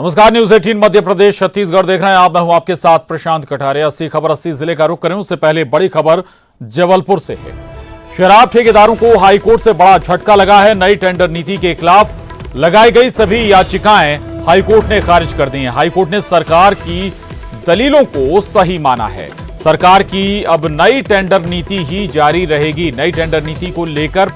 नमस्कार, न्यूज 18 मध्य प्रदेश छत्तीसगढ़ देख रहे हैं आप। मैं हूं आपके साथ प्रशांत कटारिया। 80 जिले का रुख करें उससे पहले बड़ी खबर जबलपुर से है। शराब ठेकेदारों को हाईकोर्ट से बड़ा झटका लगा है। नई टेंडर नीति के खिलाफ लगाई गई सभी याचिकाएं हाईकोर्ट ने खारिज कर दी हैं। हाईकोर्ट ने सरकार की दलीलों को सही माना है। सरकार की अब नई टेंडर नीति ही जारी रहेगी। नई टेंडर नीति को लेकर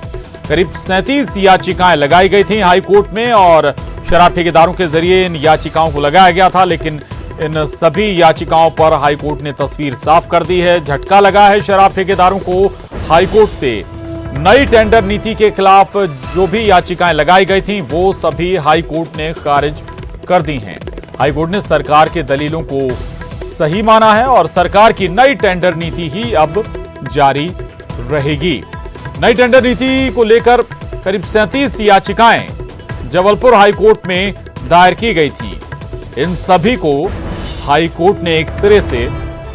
करीब 37 याचिकाएं लगाई गई थी हाईकोर्ट में और शराब ठेकेदारों के जरिए इन याचिकाओं को लगाया गया था, लेकिन इन सभी याचिकाओं पर हाईकोर्ट ने तस्वीर साफ कर दी है। झटका लगा है शराब ठेकेदारों को हाईकोर्ट से। नई टेंडर नीति के खिलाफ जो भी याचिकाएं लगाई गई थी वो सभी हाईकोर्ट ने खारिज कर दी हैं। हाईकोर्ट ने सरकार के दलीलों को सही माना है और सरकार की नई टेंडर नीति ही अब जारी रहेगी। नई टेंडर नीति को लेकर करीब 37 याचिकाएं जबलपुर हाईकोर्ट में दायर की गई थी। इन सभी को हाईकोर्ट ने एक सिरे से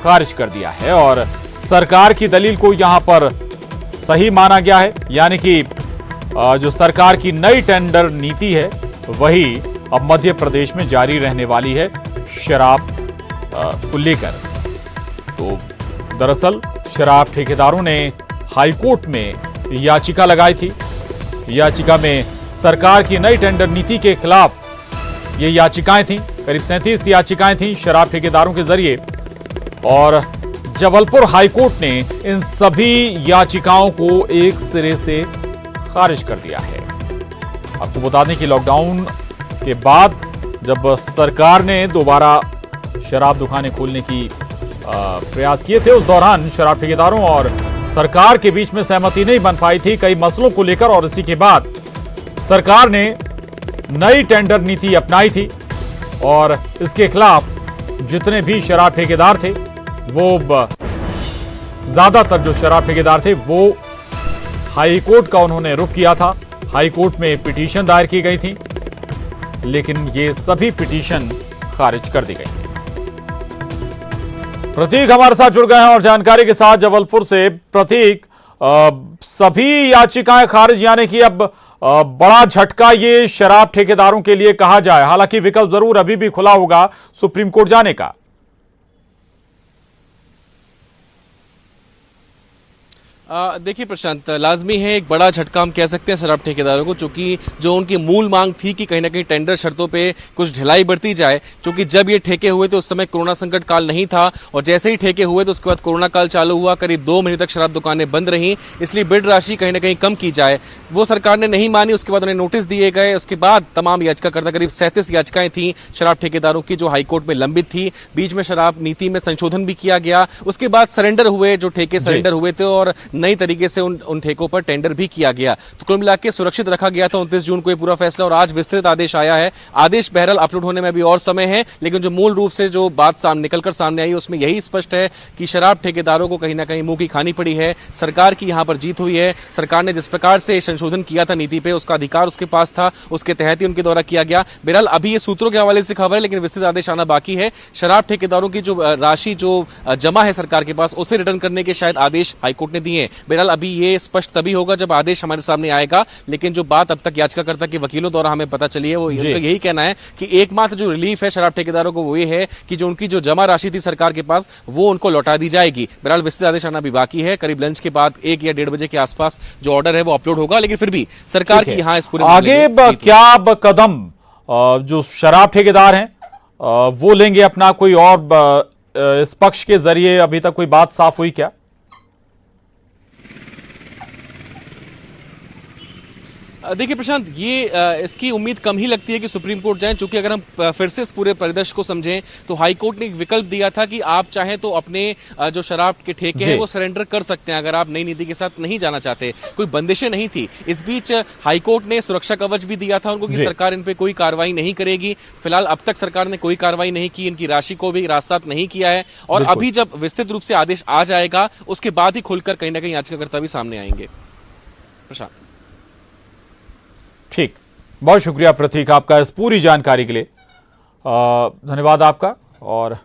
खारिज कर दिया है और सरकार की दलील को यहां पर सही माना गया है। यानी कि जो सरकार की नई टेंडर नीति है वही अब मध्य प्रदेश में जारी रहने वाली है शराब को लेकर। तो दरअसल शराब ठेकेदारों ने हाईकोर्ट में याचिका लगाई थी। याचिका में सरकार की नई टेंडर नीति के खिलाफ ये याचिकाएं थीं। करीब 37 याचिकाएं थीं शराब ठेकेदारों के जरिए और जबलपुर हाईकोर्ट ने इन सभी याचिकाओं को एक सिरे से खारिज कर दिया है। आपको बता दें कि लॉकडाउन के बाद जब सरकार ने दोबारा शराब दुकानें खोलने की प्रयास किए थे, उस दौरान शराब ठेकेदारों और सरकार के बीच में सहमति नहीं बन पाई थी कई मसलों को लेकर और इसी के बाद सरकार ने नई टेंडर नीति अपनाई थी और इसके खिलाफ जितने भी शराब ठेकेदार थे वो ज्यादातर जो शराब ठेकेदार थे वो हाईकोर्ट का उन्होंने रुख किया था। हाईकोर्ट में पिटीशन दायर की गई थी, लेकिन ये सभी पिटीशन खारिज कर दी गई। प्रतीक हमारे साथ जुड़ गए हैं और जानकारी के साथ जबलपुर से। प्रतीक, सभी याचिकाएं खारिज, यानी कि अब बड़ा झटका ये शराब ठेकेदारों के लिए कहा जाए। हालांकि विकल्प जरूर अभी भी खुला होगा सुप्रीम कोर्ट जाने का। देखिए प्रशांत, लाजमी है एक बड़ा झटका हम कह सकते हैं शराब ठेकेदारों को, चूंकि जो उनकी मूल मांग थी कि कहीं ना कहीं टेंडर शर्तों पे कुछ ढिलाई बरती जाए। चूंकि जब ये ठेके हुए थे उस समय कोरोना संकट काल नहीं था और जैसे ही ठेके हुए तो उसके बाद कोरोना काल चालू हुआ, करीब 2 महीने तक शराब दुकानें बंद रहीं, इसलिए बिड राशि कहीं ना कहीं कम की जाए। वो सरकार ने नहीं मानी। उसके बाद उन्हें नोटिस दिए गए। उसके बाद तमाम याचिकाकर्ता, करीब 37 याचिकाएं थी शराब ठेकेदारों की जो हाईकोर्ट में लंबित थी। बीच में शराब नीति में संशोधन भी किया गया। उसके बाद सरेंडर हुए, जो ठेके सरेंडर हुए थे और नई तरीके से उन ठेकों पर टेंडर भी किया गया। तो कुल मिलाकर सुरक्षित रखा गया था 29 जून को ये पूरा फैसला और आज विस्तृत आदेश आया है। आदेश बहरहाल अपलोड होने में अभी और समय है, लेकिन जो मूल रूप से जो बात निकलकर सामने आई उसमें यही स्पष्ट है कि शराब ठेकेदारों को कहीं ना कहीं मुंह की खानी पड़ी है। सरकार की यहां पर जीत हुई है। सरकार ने जिस प्रकार से संशोधन किया था नीति पे, उसका अधिकार उसके पास था, उसके तहत ही उनके द्वारा किया गया। बहरहाल अभी ये सूत्रों के हवाले से खबर है, लेकिन विस्तृत आदेश आना बाकी है। शराब ठेकेदारों की जो राशि जो जमा है सरकार के पास, उसे रिटर्न करने के शायद आदेश हाईकोर्ट ने दिए हैं। बहरहाल अभी ये स्पष्ट तभी होगा जब आदेश हमारे सामने आएगा, लेकिन जो बात अब तक याचिकाकर्ता के वकीलों द्वारा हमें पता चली है वो यही कहना है कि एकमात्र जो रिलीफ है शराब ठेकेदारों को वो ये है कि जो उनकी जो जमा राशि थी सरकार के पास वो उनको लौटा दी जाएगी। बहरहाल विस्तृत आदेश आना भी बाकी है। करीब लंच के बाद 1 या 1:30 बजे के आसपास जो ऑर्डर है वो अपलोड होगा, लेकिन फिर भी सरकार की यहाँ इस पूरे आगे क्या कदम जो शराब ठेकेदार हैं वो लेंगे अपना, कोई और इस पक्ष के जरिए अभी तक कोई बात साफ हुई क्या? देखिए प्रशांत, ये इसकी उम्मीद कम ही लगती है कि सुप्रीम कोर्ट जाएं, क्योंकि अगर हम फिर से इस पूरे परिदृश्य को समझें तो हाईकोर्ट ने एक विकल्प दिया था कि आप चाहें तो अपने जो शराब के ठेके हैं वो सरेंडर कर सकते हैं अगर आप नई नीति के साथ नहीं जाना चाहते। कोई बंदिशें नहीं थी। इस बीच हाईकोर्ट ने सुरक्षा कवच भी दिया था उनको कि सरकार इन पे कोई कार्रवाई नहीं करेगी। फिलहाल अब तक सरकार ने कोई कार्रवाई नहीं की, इनकी राशि को भी रास्तात नहीं किया है और अभी जब विस्तृत रूप से आदेश आ जाएगा उसके बाद ही खुलकर कहीं ना कहीं याचिकाकर्ता भी सामने आएंगे। प्रशांत, ठीक, बहुत शुक्रिया प्रतीक आपका इस पूरी जानकारी के लिए। धन्यवाद आपका। और